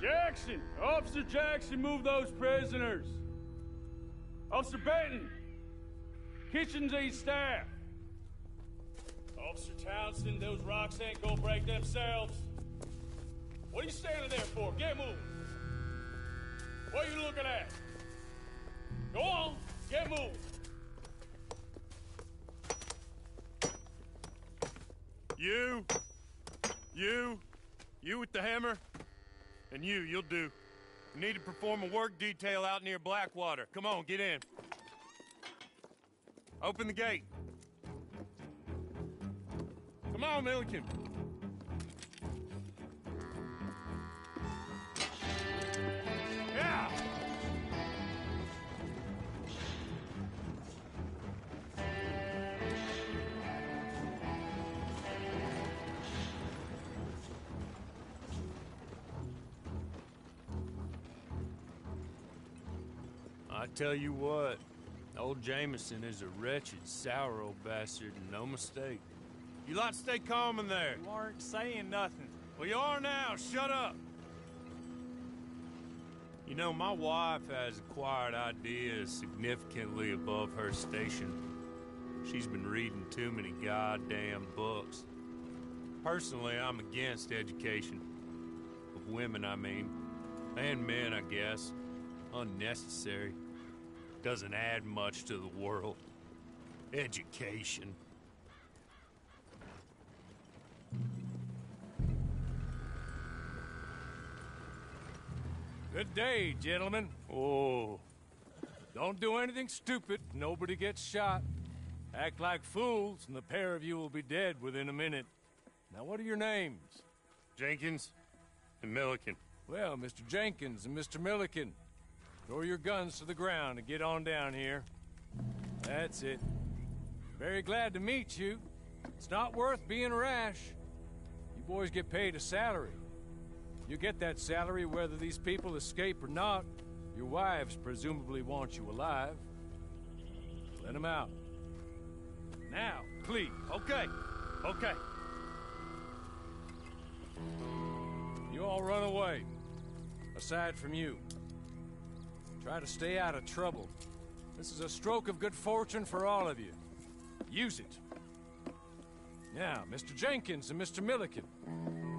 Jackson! Officer Jackson, move those prisoners! Officer Benton! Kitchens aid staff! Officer Townsend, those rocks ain't gonna break themselves. What are you standing there for? Get moving! What are you looking at? Go on, get moving! You with the hammer? And you'll do. You need to perform a work detail out near Blackwater. Come on, get in. Open the gate. Come on, Milliken. Yeah! I tell you what, old Jameson is a wretched, sour old bastard, and no mistake. You lot stay calm in there. You aren't saying nothing. Well, you are now. Shut up. You know, my wife has acquired ideas significantly above her station. She's been reading too many goddamn books. Personally, I'm against education. Of women, I mean. And men, I guess. Unnecessary. Doesn't add much to the world. Education. Good day, gentlemen. Oh. Don't do anything stupid. Nobody gets shot. Act like fools, and the pair of you will be dead within a minute. Now, what are your names? Jenkins and Milliken. Well, Mr. Jenkins and Mr. Milliken, throw your guns to the ground and get on down here. That's it. Very glad to meet you. It's not worth being rash. You boys get paid a salary. You get that salary whether these people escape or not. Your wives presumably want you alive. Let them out. Now, please. Okay. You all run away. Aside from you. Try to stay out of trouble. This is a stroke of good fortune for all of you. Use it. Now, Mr. Jenkins and Mr. Milliken,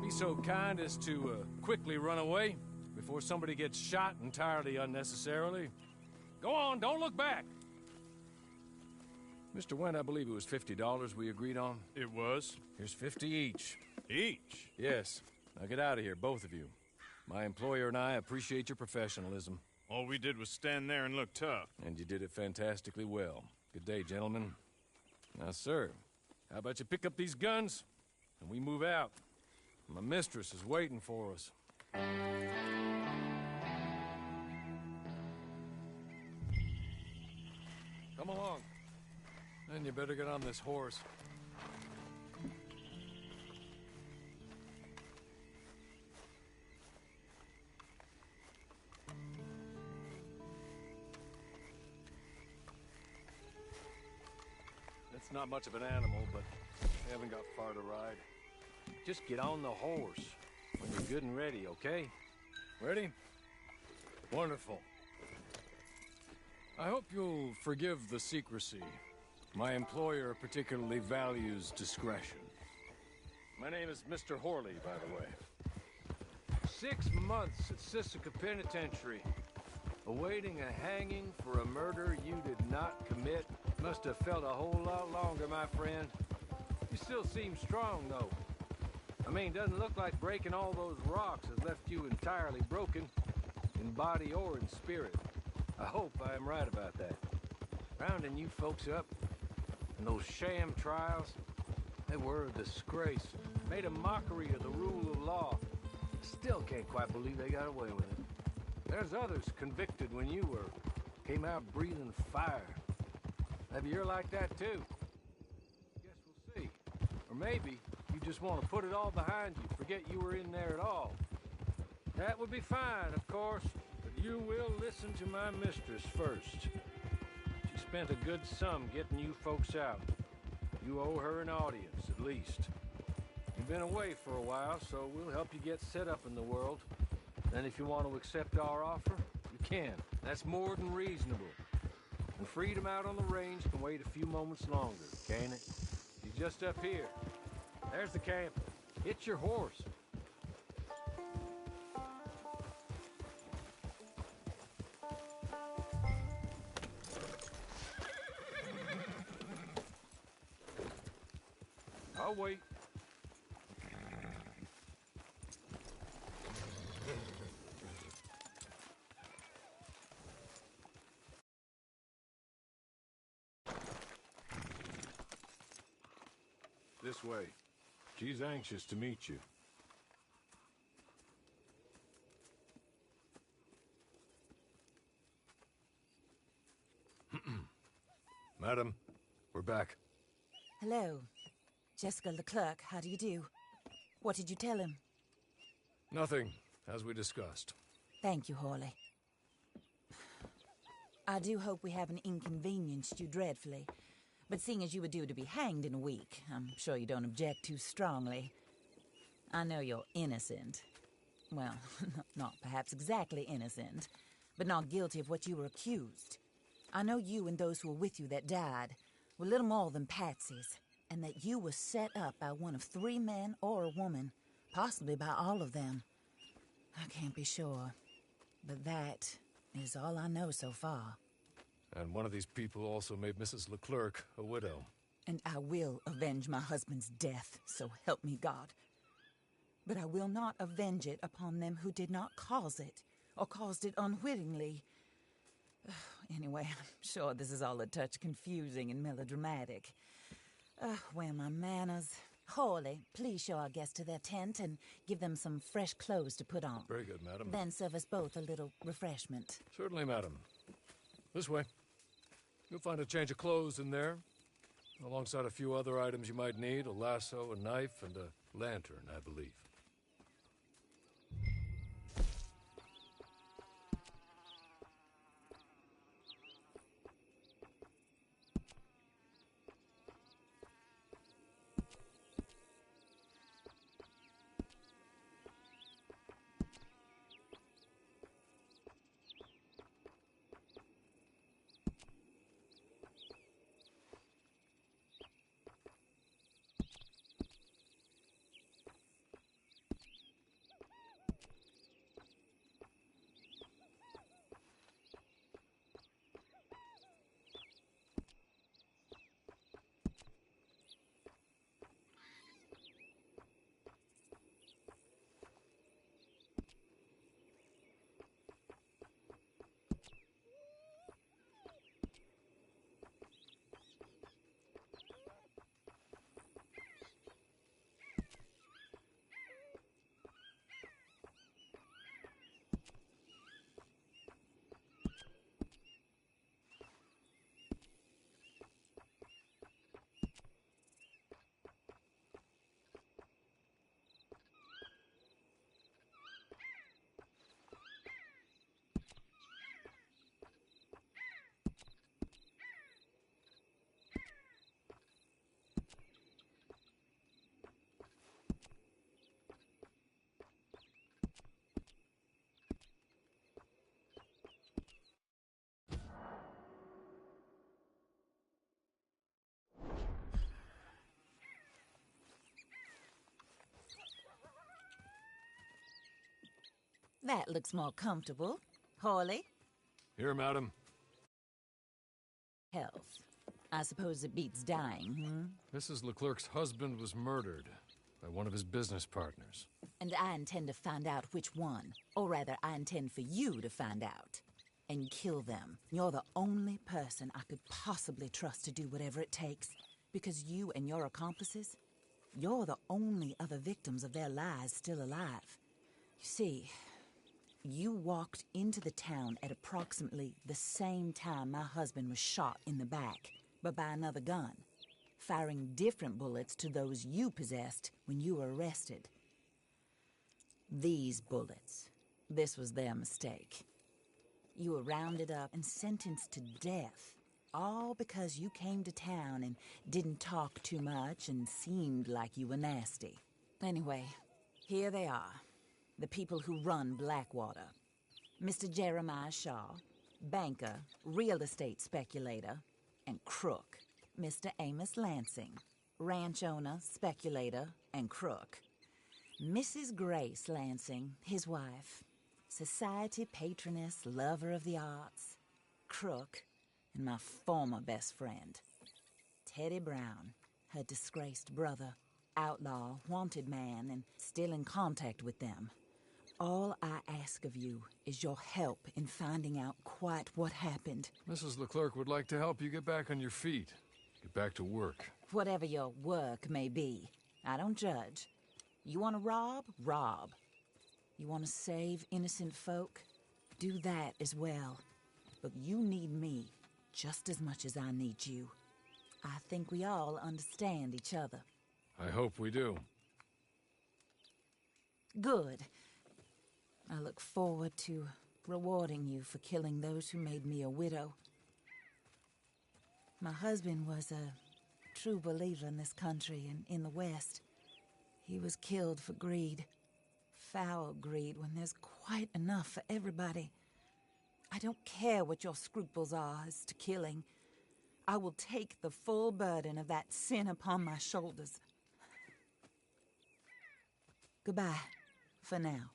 be so kind as to quickly run away before somebody gets shot entirely unnecessarily. Go on, don't look back. Mr. Wendt, I believe it was $50 we agreed on. It was. Here's 50 each. Each? Yes. Now get out of here, both of you. My employer and I appreciate your professionalism. All we did was stand there and look tough. And you did it fantastically well. Good day, gentlemen. Now, sir, how about you pick up these guns, and we move out? My mistress is waiting for us. Come along. Then you better get on this horse. It's not much of an animal, but we haven't got far to ride. Just get on the horse when you're good and ready, okay? Ready? Wonderful. I hope you'll forgive the secrecy. My employer particularly values discretion. My name is Mr. Horley, by the way. 6 months at Sisika Penitentiary, awaiting a hanging for a murder you did not commit. Must have felt a whole lot longer, my friend. You still seem strong, though. I mean, doesn't look like breaking all those rocks has left you entirely broken, in body or in spirit. I hope I am right about that. Rounding you folks up, and those sham trials, they were a disgrace. Made a mockery of the rule of law. Still can't quite believe they got away with it. There's others convicted when you were. Came out breathing fire. Maybe you're like that too. Guess we'll see. Or maybe you just want to put it all behind you, forget you were in there at all. That would be fine, of course, but you will listen to my mistress first. She spent a good sum getting you folks out. You owe her an audience, at least. You've been away for a while, so we'll help you get set up in the world. And if you want to accept our offer, you can. That's more than reasonable. And freedom out on the range can wait a few moments longer, can't it? You're just up here. There's the camp. Hit your horse. I'll wait. This way. She's anxious to meet you. Madam, we're back. Hello. Jessica Leclerc, how do you do? What did you tell him? Nothing, as we discussed. Thank you, Hawley. I do hope we haven't inconvenienced you dreadfully. But seeing as you were due to be hanged in a week, I'm sure you don't object too strongly. I know you're innocent. Well, not perhaps exactly innocent, but not guilty of what you were accused. I know you and those who were with you that died were little more than patsies, and that you were set up by one of 3 men or a woman, possibly by all of them. I can't be sure, but that is all I know so far. And one of these people also made Mrs. Leclerc a widow. And I will avenge my husband's death, so help me God. But I will not avenge it upon them who did not cause it, or caused it unwittingly. Anyway, I'm sure this is all a touch confusing and melodramatic. Where are my manners? Hawley, please show our guests to their tent and give them some fresh clothes to put on. Very good, madam. Then serve us both a little refreshment. Certainly, madam. This way. You'll find a change of clothes in there, alongside a few other items you might need, a lasso, a knife, and a lantern, I believe. That looks more comfortable. Hawley? Here, madam. Health. I suppose it beats dying, Mrs. Leclerc's husband was murdered by one of his business partners. And I intend to find out which one. Or rather, I intend for you to find out. And kill them. You're the only person I could possibly trust to do whatever it takes. Because you and your accomplices, you're the only other victims of their lies still alive. You see, you walked into the town at approximately the same time my husband was shot in the back, but by another gun, firing different bullets to those you possessed when you were arrested. These bullets, this was their mistake. You were rounded up and sentenced to death, all because you came to town and didn't talk too much and seemed like you were nasty. Anyway, here they are. the people who run Blackwater. Mr. Jeremiah Shaw, banker, real estate speculator, and crook. Mr. Amos Lansing, ranch owner, speculator, and crook. Mrs. Grace Lansing, his wife, society patroness, lover of the arts, crook, and my former best friend. Teddy Brown, her disgraced brother, outlaw, wanted man, and still in contact with them. All I ask of you is your help in finding out quite what happened. Mrs. Leclerc would like to help you get back on your feet. Get back to work. Whatever your work may be, I don't judge. You want to rob? Rob. You want to save innocent folk? Do that as well. But you need me just as much as I need you. I think we all understand each other. I hope we do. Good. I look forward to rewarding you for killing those who made me a widow. My husband was a true believer in this country and in the West. He was killed for greed. Foul greed when there's quite enough for everybody. I don't care what your scruples are as to killing. I will take the full burden of that sin upon my shoulders. Goodbye, for now.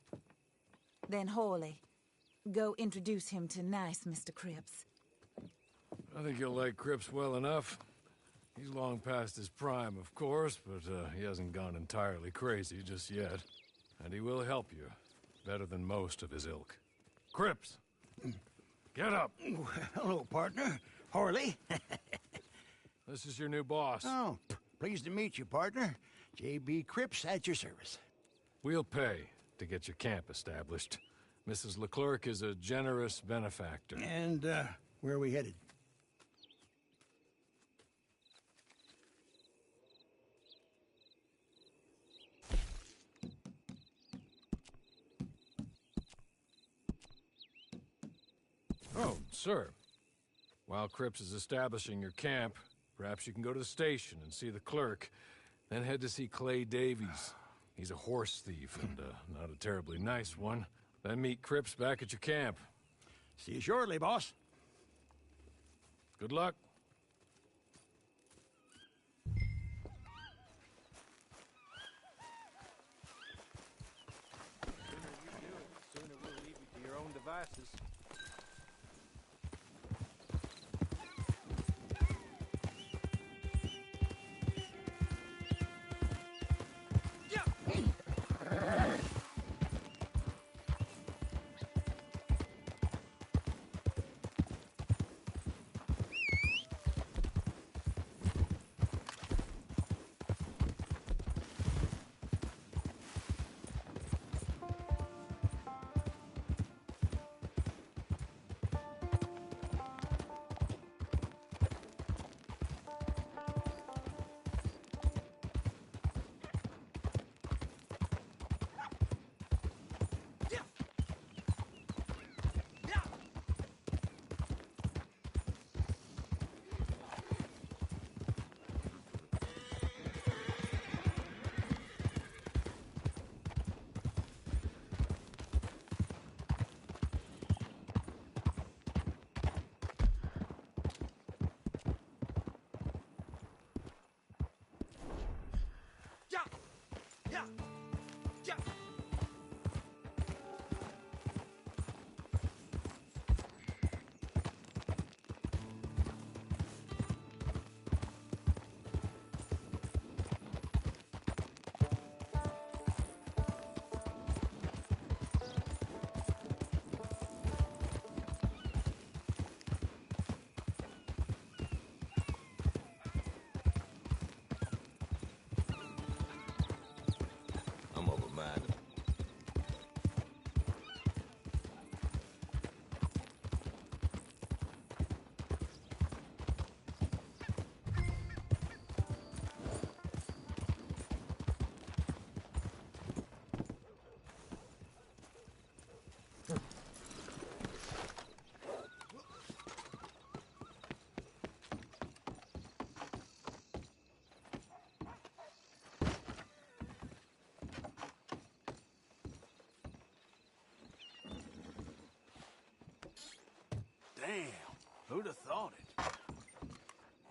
Then Hawley, go introduce him to nice Mr. Cripps. I think you'll like Cripps well enough. He's long past his prime, of course, but he hasn't gone entirely crazy just yet. And he will help you, better than most of his ilk. Cripps! Get up! Hello, partner. Horley. This is your new boss. Oh, pleased to meet you, partner. J.B. Cripps at your service. We'll pay to get your camp established. Mrs. Leclerc is a generous benefactor. And, where are we headed? Oh, sir. While Cripps is establishing your camp, perhaps you can go to the station and see the clerk, then head to see Clay Davies. He's a horse thief, and not a terribly nice one. Then meet Cripps back at your camp. See you shortly, boss. Good luck. The sooner you do it, the sooner we'll leave you to your own devices. I'm of a mind to Damn, who'd have thought it?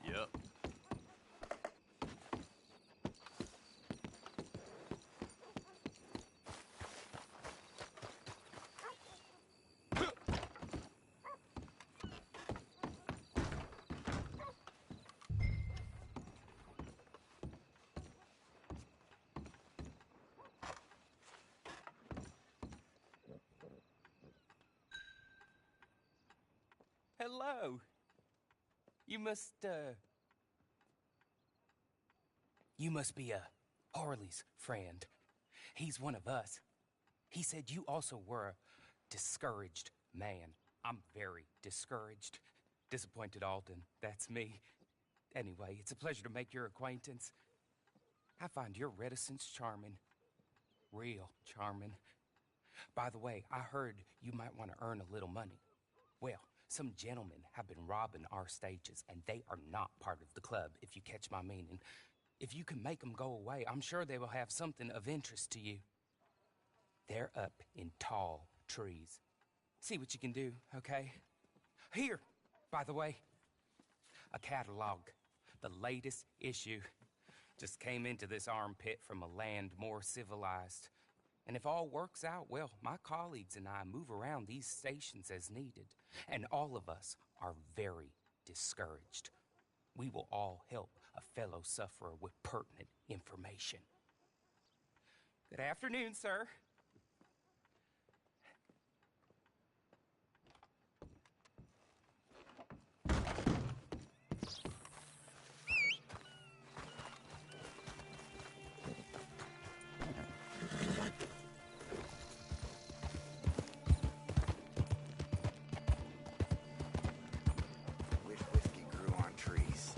Yep. Hello. You must be Harley's friend. He's one of us. He said you also were a discouraged man. I'm very discouraged. Disappointed Alden, that's me. Anyway, it's a pleasure to make your acquaintance. I find your reticence charming. Real charming. By the way, I heard you might want to earn a little money. Well, some gentlemen have been robbing our stages, and they are not part of the club, if you catch my meaning. If you can make them go away, I'm sure they will have something of interest to you. They're up in tall trees. See what you can do, okay? Here, by the way, a catalog. The latest issue. Just came into this armpit from a land more civilized. And if all works out, well, my colleagues and I move around these stations as needed. And all of us are very discouraged. We will all help a fellow sufferer with pertinent information. Good afternoon, sir. Wish whiskey grew on trees.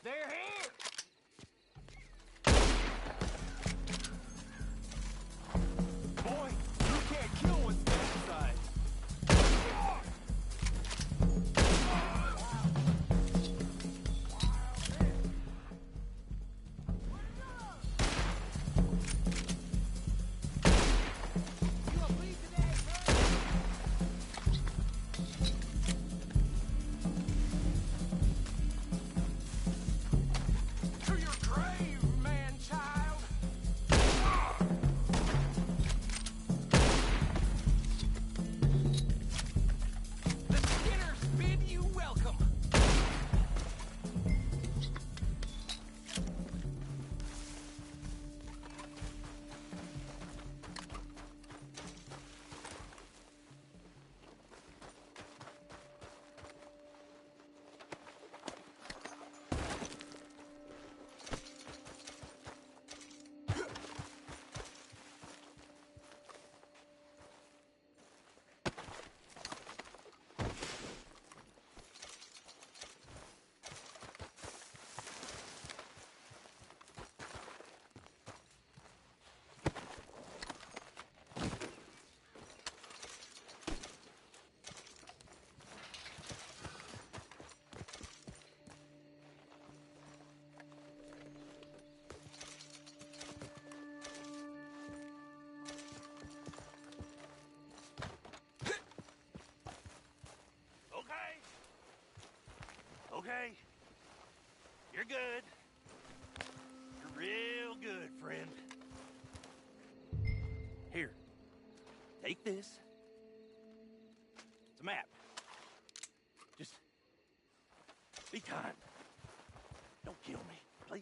They're here! Boy, you can't kill what's inside. To your grave, man-child! The Skinners bid you welcome! Okay. You're good. You're real good, friend. Here. Take this. It's a map. Just be kind. Don't kill me, please.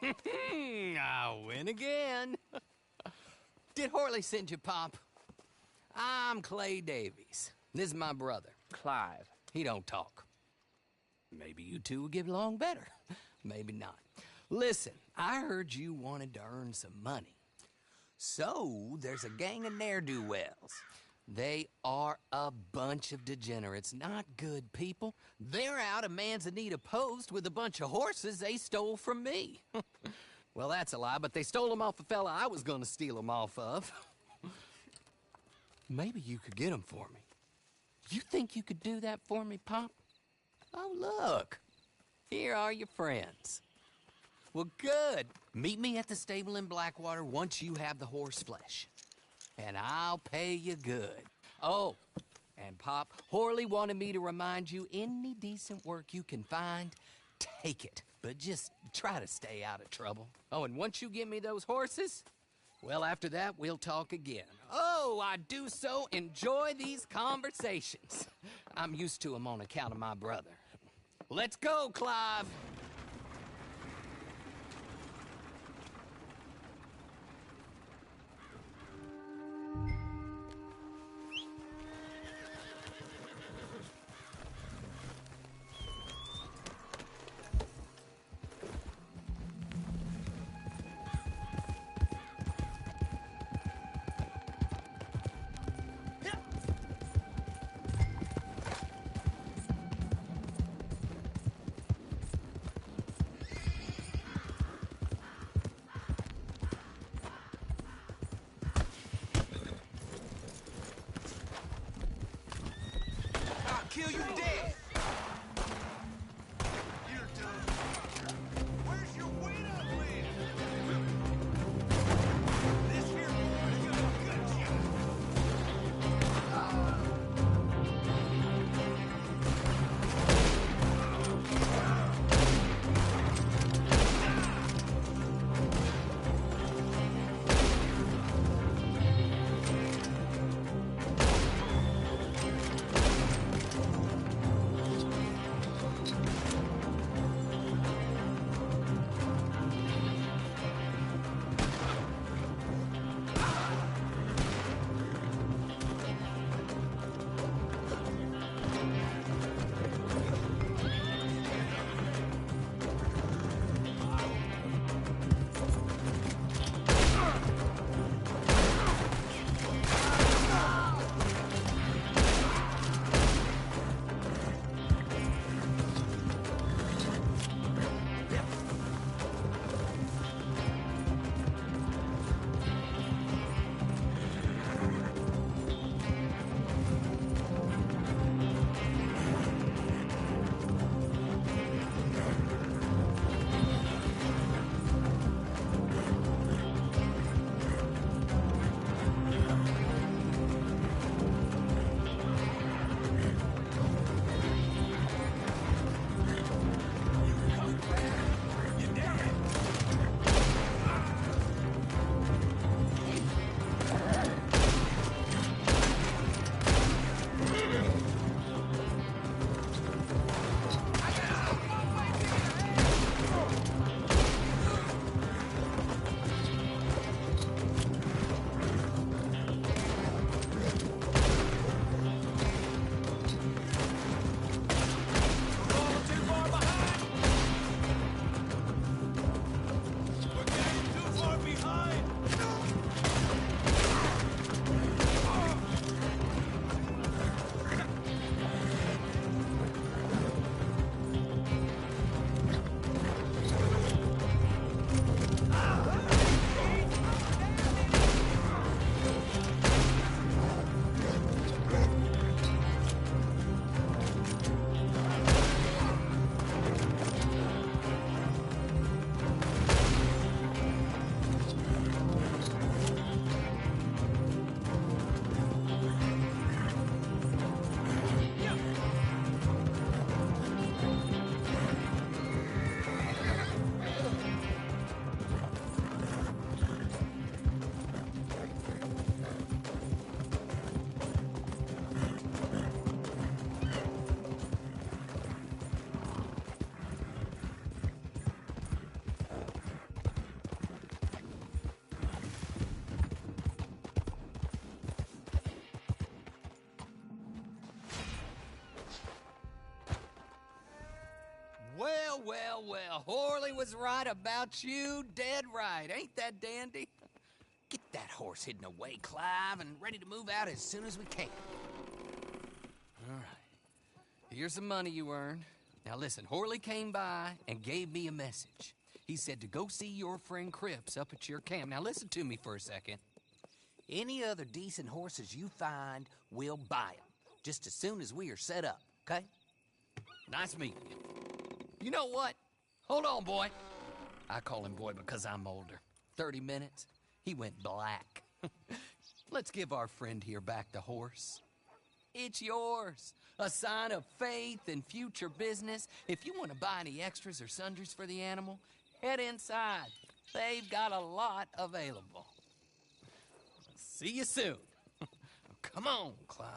I win again. Did Horley send you, Pop? I'm Clay Davies. This is my brother, Clive. He don't talk. Maybe you two will get along better. Maybe not. Listen, I heard you wanted to earn some money. So, there's a gang of ne'er-do-wells. They are a bunch of degenerates, not good people. They're out of Manzanita Post with a bunch of horses they stole from me. Well, that's a lie, but they stole them off a fella I was gonna steal them off of. Maybe you could get them for me. You think you could do that for me, Pop? Oh, look. Here are your friends. Well, good. Meet me at the stable in Blackwater once you have the horse flesh. And I'll pay you good. Oh, and Pop, Horley wanted me to remind you, any decent work you can find, take it. But just try to stay out of trouble. Oh, and once you give me those horses, well, after that, we'll talk again. Oh, I do so enjoy these conversations. I'm used to them on account of my brother. Let's go, Clive. Kill you dead! You're done. Where's your weight up, Lynn? This here boy's gonna gut you. well, Horley was right about you, dead right. Ain't that dandy? Get that horse hidden away, Clive, and ready to move out as soon as we can. All right. Here's the money you earned. Now listen, Horley came by and gave me a message. He said to go see your friend Cripps up at your camp. Now listen to me for a second. Any other decent horses you find, we'll buy them. Just as soon as we are set up, okay? Nice meeting you. You know what? Hold on, boy. I call him boy because I'm older. 30 minutes, he went black. Let's give our friend here back the horse. It's yours. A sign of faith and future business. If you want to buy any extras or sundries for the animal, head inside. They've got a lot available. See you soon. Come on, Clive.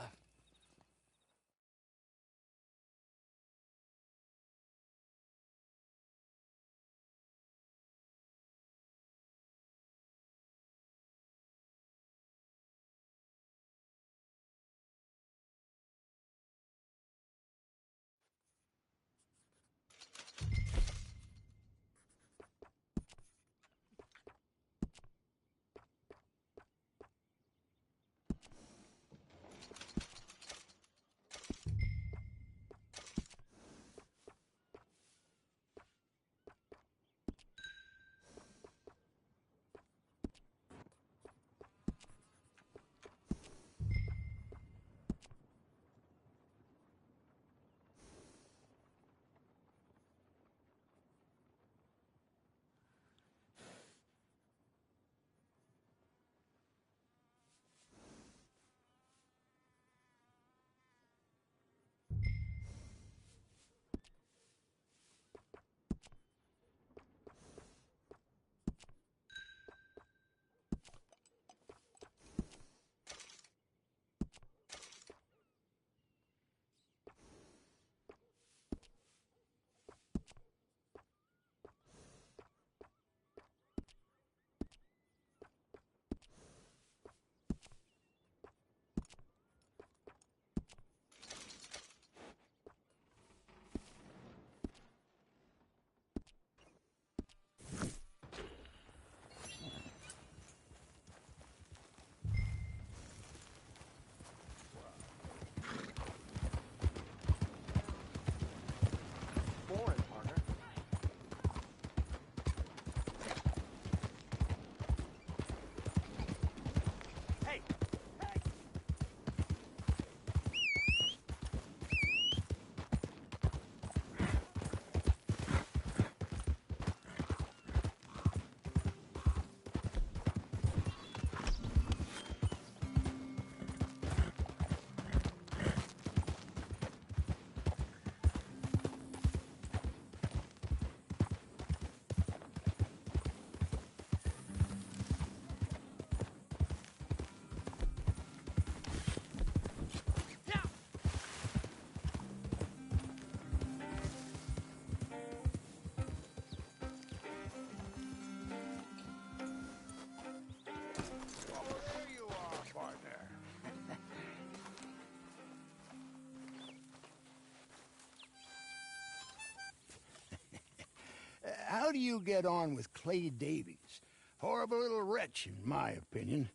How do you get on with Clay Davies? Horrible little wretch, in my opinion.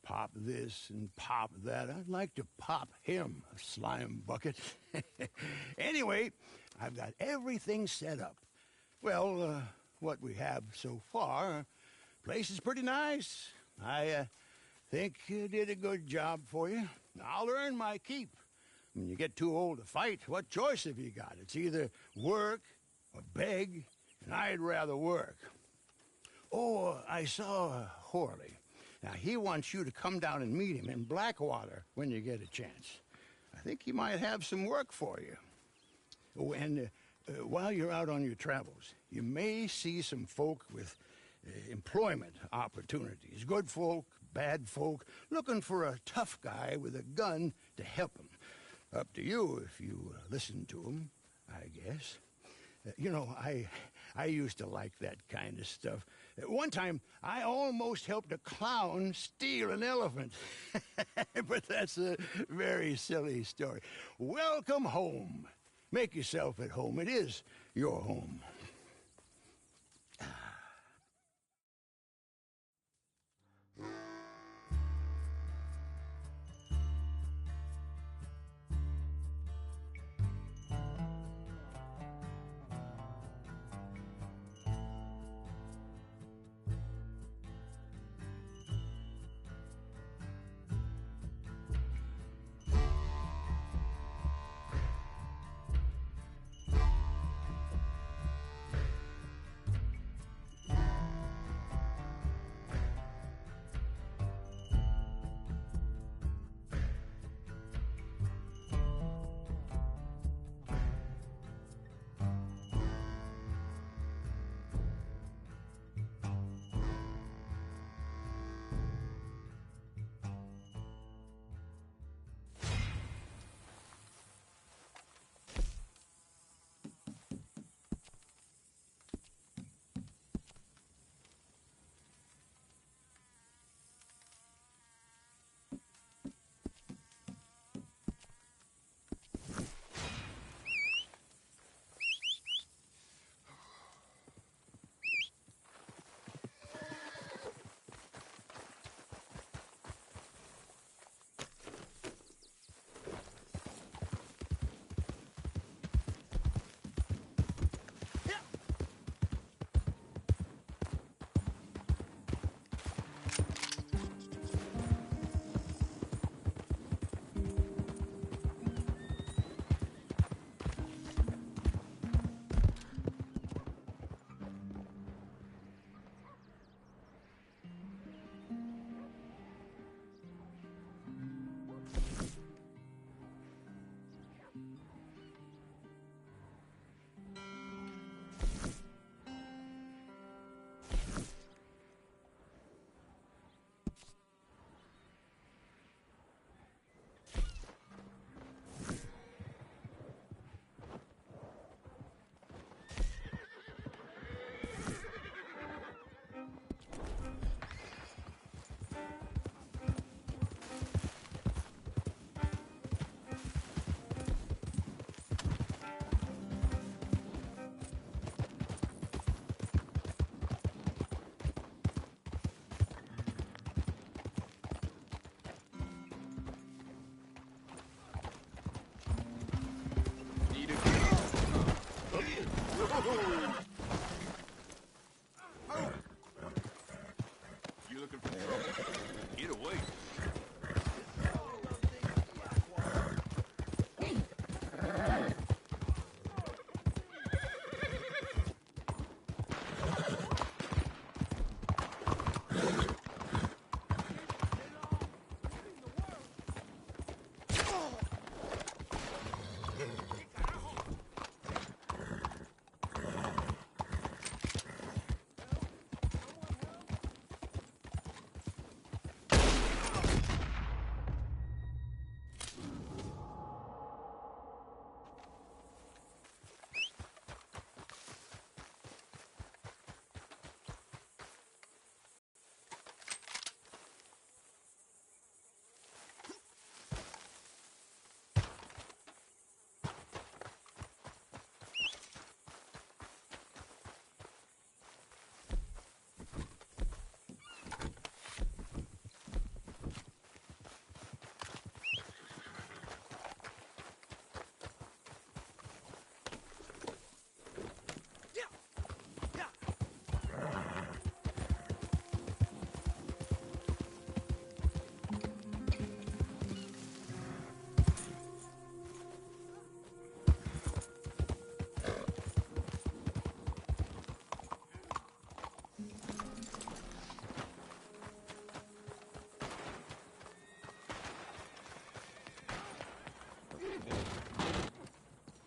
Pop this and pop that. I'd like to pop him, a slime bucket. Anyway, I've got everything set up. Well, what we have so far, place is pretty nice. I think you did a good job for you. I'll earn my keep. When you get too old to fight, what choice have you got? It's either work or beg, and I'd rather work. Oh, I saw Horley. Now, he wants you to come down and meet him in Blackwater when you get a chance. I think he might have some work for you. Oh, and while you're out on your travels, you may see some folk with employment opportunities. Good folk, bad folk, looking for a tough guy with a gun to help them. Up to you if you listen to them, I guess. You know, I used to like that kind of stuff. One time, I almost helped a clown steal an elephant. But that's a very silly story. Welcome home. Make yourself at home. It is your home.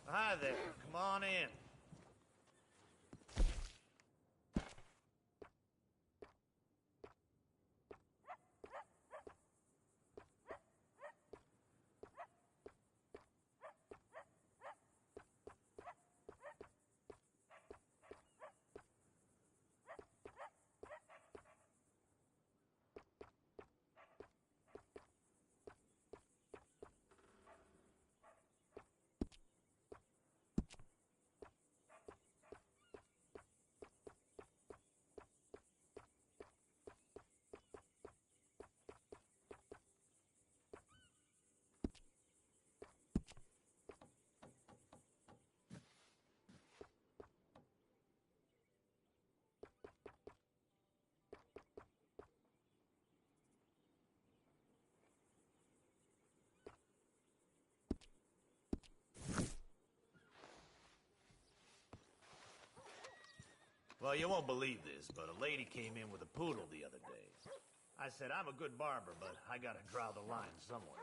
Hi there. Come on in. Well, you won't believe this, but a lady came in with a poodle the other day. I said, I'm a good barber, but I gotta draw the line somewhere.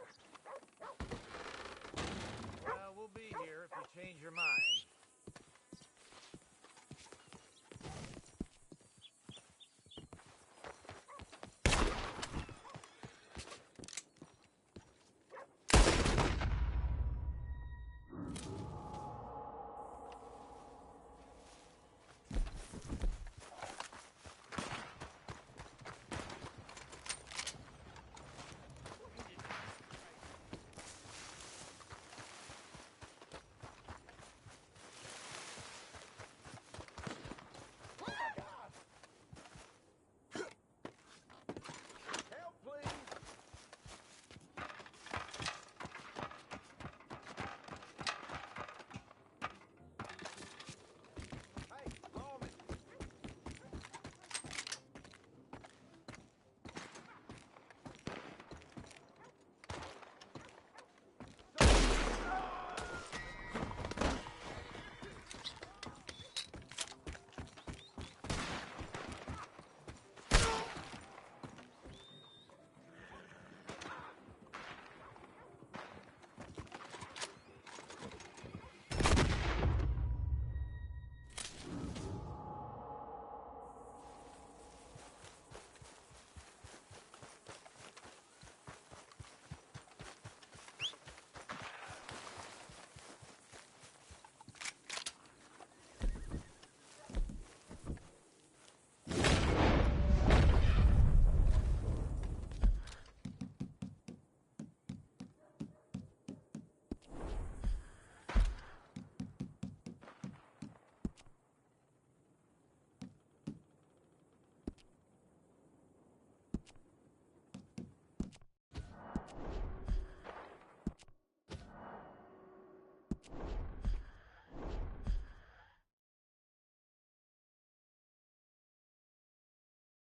Well, we'll be here if you change your mind.